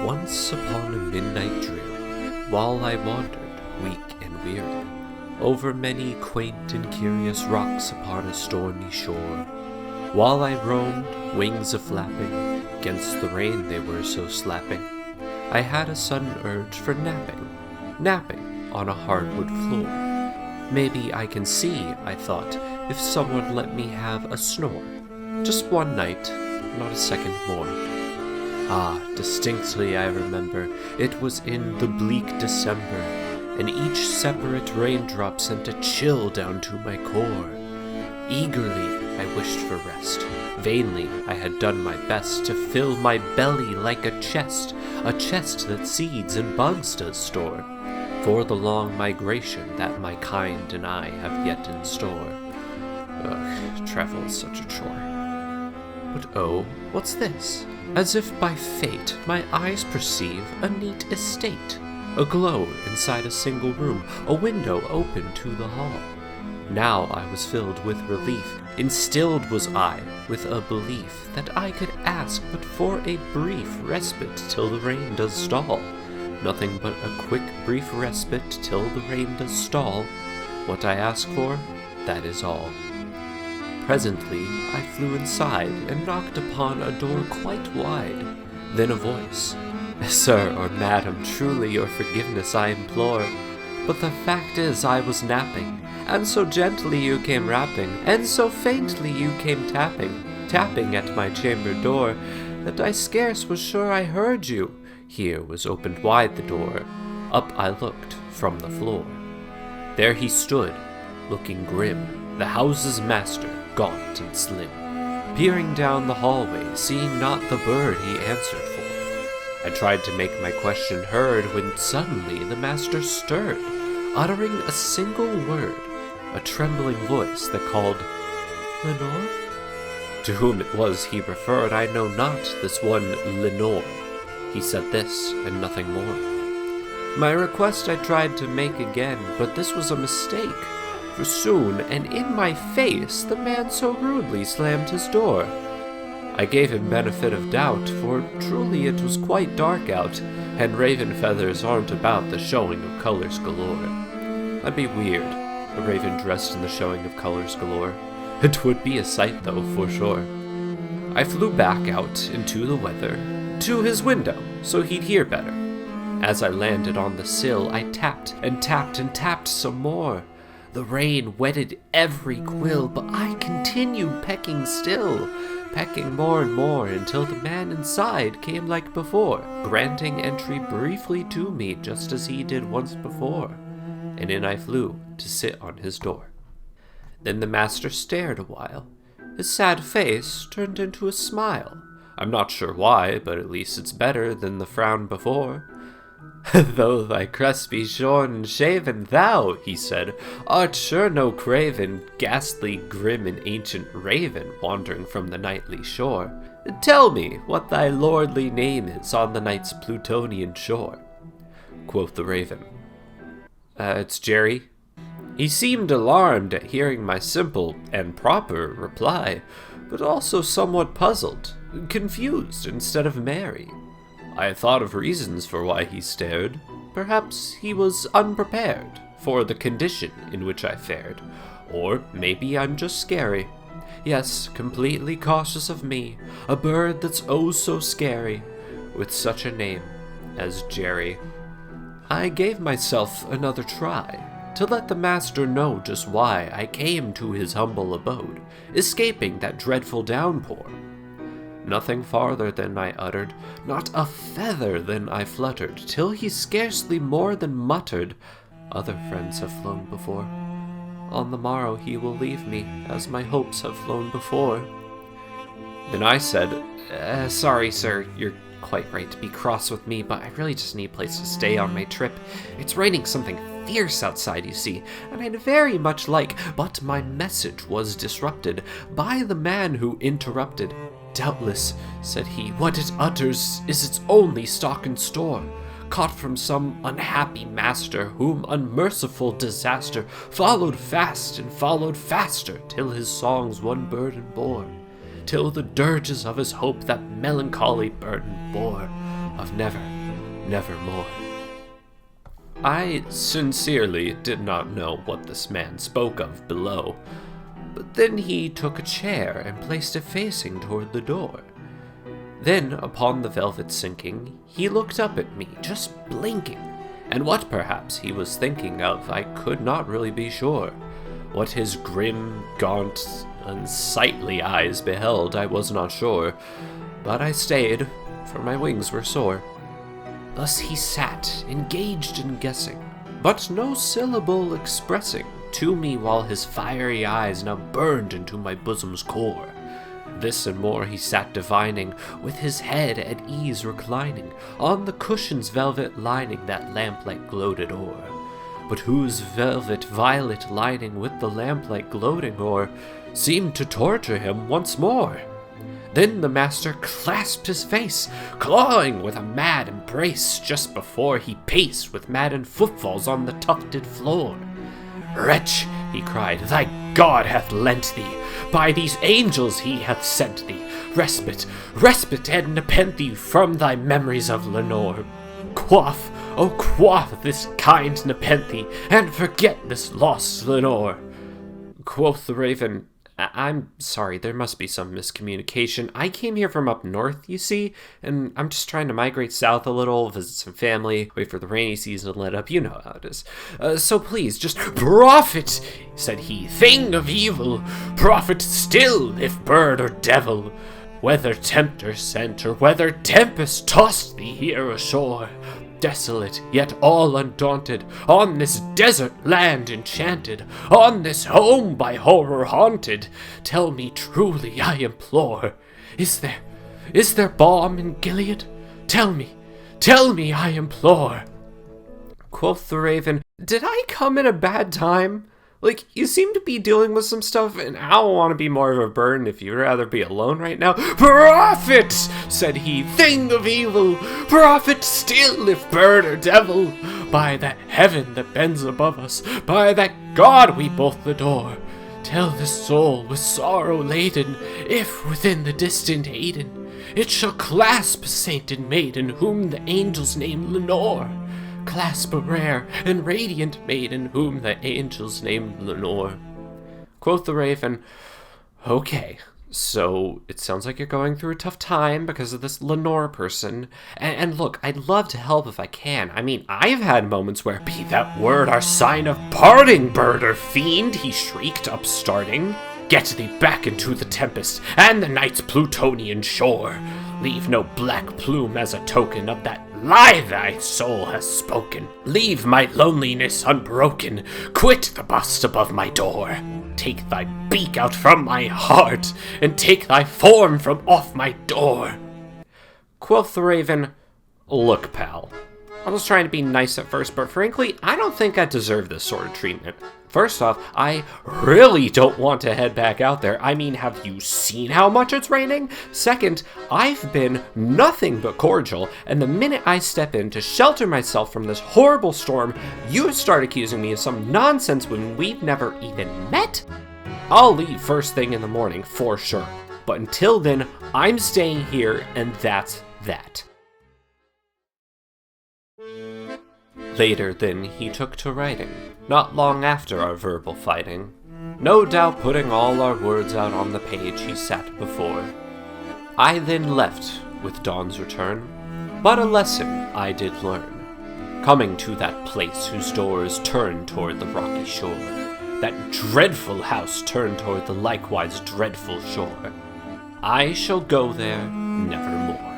Once upon a midnight dreary, while I wandered, weak and weary, over many quaint and curious rocks upon a stormy shore, while I roamed, wings a-flapping, 'gainst the rain they were so slapping, I had a sudden urge for napping on a hardwood floor. Maybe I can see, I thought, if someone let me have a snore. Just one night, not a second more. Ah, distinctly I remember, it was in the bleak December, and each separate raindrop sent a chill down to my core. Eagerly I wished for rest. Vainly I had done my best to fill my belly like a chest that seeds and bugs does store, for the long migration that my kind and I have yet in store. Ugh, travel is such a chore. But oh, what's this? As if by fate, my eyes perceive a neat estate, aglow inside a single room, a window open to the hall. Now I was filled with relief, instilled was I with a belief that I could ask but for a brief respite till the rain does stall. Nothing but a quick brief respite till the rain does stall. What I ask for, that is all. Presently I flew inside and knocked upon a door quite wide. Then a voice, "Sir or madam, truly your forgiveness I implore, but the fact is I was napping, and so gently you came rapping, and so faintly you came tapping at my chamber door, that I scarce was sure I heard you." Here was opened wide the door. Up I looked from the floor. There he stood, looking grim, the house's master, gaunt and slim, peering down the hallway, seeing not the bird he answered for. I tried to make my question heard, when suddenly the master stirred, uttering a single word, a trembling voice that called, "Lenore?" To whom it was he referred, I know not, this one Lenore. He said this, and nothing more. My request I tried to make again, but this was a mistake. For soon, and in my face, the man so rudely slammed his door. I gave him benefit of doubt, for truly it was quite dark out, and raven feathers aren't about the showing of colors galore. That'd be weird, a raven dressed in the showing of colors galore. It would be a sight, though, for sure. I flew back out into the weather, to his window, so he'd hear better. As I landed on the sill, I tapped and tapped and tapped some more. The rain wetted every quill, but I continued pecking still, pecking more and more, until the man inside came like before, granting entry briefly to me just as he did once before, and in I flew to sit on his door. Then the master stared a while. His sad face turned into a smile. I'm not sure why, but at least it's better than the frown before. "Though thy crest be shorn and shaven, thou," he said, "art sure no craven, ghastly, grim, and ancient raven, wandering from the nightly shore. Tell me what thy lordly name is on the night's Plutonian shore." Quoth the raven, "It's Jerry." He seemed alarmed at hearing my simple and proper reply, but also somewhat puzzled, confused instead of merry. I thought of reasons for why he stared. Perhaps he was unprepared for the condition in which I fared. Or maybe I'm just scary. Yes, completely cautious of me, a bird that's oh so scary, with such a name as Jerry. I gave myself another try, to let the master know just why I came to his humble abode, escaping that dreadful downpour. Nothing farther than I uttered, not a feather than I fluttered, till he scarcely more than muttered, "Other friends have flown before. On the morrow he will leave me, as my hopes have flown before." Then I said, "Sorry, sir, you're quite right to be cross with me, but I really just need a place to stay on my trip. It's raining something fierce outside, you see, and I'd very much like—" But my message was disrupted by the man who interrupted. "Doubtless," said he, "what it utters is its only stock and store, caught from some unhappy master, whom unmerciful disaster followed fast and followed faster, till his songs one burden bore, till the dirges of his hope that melancholy burden bore, of never nevermore. I sincerely did not know what this man spoke of below, but then he took a chair and placed it facing toward the door. Then, upon the velvet sinking, he looked up at me, just blinking, and what perhaps he was thinking of I could not really be sure. What his grim, gaunt, unsightly eyes beheld I was not sure, but I stayed, for my wings were sore. Thus he sat, engaged in guessing, but no syllable expressing to me, while his fiery eyes now burned into my bosom's core. This and more he sat divining, with his head at ease reclining on the cushion's velvet lining that lamplight gloated o'er, but whose velvet violet lining with the lamplight gloating o'er seemed to torture him once more. Then the master clasped his face, clawing with a mad embrace, just before he paced with maddened footfalls on the tufted floor. "Wretch," he cried, "thy God hath lent thee, by these angels he hath sent thee, respite, and nepenthe from thy memories of Lenore. Quaff, oh quaff this kind nepenthe, and forget this lost Lenore." Quoth the raven, "I'm sorry, there must be some miscommunication. I came here from up north, you see, and I'm just trying to migrate south a little, visit some family, wait for the rainy season to let up, you know how it is. So please, just prophet," said he, "thing of evil, prophet still, if bird or devil, whether tempter sent, or whether tempest tossed thee here ashore, desolate, yet all undaunted, on this desert land enchanted, on this home by horror haunted, tell me truly, I implore, is there balm in Gilead? Tell me, I implore." Quoth the raven, "Did I come in a bad time? Like, you seem to be dealing with some stuff, and I don't want to be more of a burden if you'd rather be alone right now." "Prophet," said he, "thing of evil, prophet still, if bird or devil, by that heaven that bends above us, by that God we both adore, tell this soul with sorrow laden, if within the distant Aidenn it shall clasp a sainted maiden, whom the angels name Lenore. Clasp a rare and radiant maiden, whom the angels named Lenore." Quoth the raven, "Okay, so it sounds like you're going through a tough time because of this Lenore person. And look, I'd love to help if I can. I mean, I've had moments where, be that word our sign of parting, bird or fiend," he shrieked, upstarting. "Get thee back into the tempest and the night's Plutonian shore. Leave no black plume as a token of that lie thy soul has spoken. Leave my loneliness unbroken. Quit the bust above my door. Take thy beak out from my heart, and take thy form from off my door." Quoth the raven, "Look, pal, I was trying to be nice at first, but frankly, I don't think I deserve this sort of treatment. First off, I really don't want to head back out there. I mean, have you seen how much it's raining? Second, I've been nothing but cordial, and the minute I step in to shelter myself from this horrible storm, you start accusing me of some nonsense when we've never even met? I'll leave first thing in the morning, for sure. But until then, I'm staying here, and that's that." Later, then, he took to writing, not long after our verbal fighting, no doubt putting all our words out on the page he sat before. I then left with dawn's return, but a lesson I did learn, coming to that place whose doors turned toward the rocky shore, that dreadful house turned toward the likewise dreadful shore. I shall go there nevermore.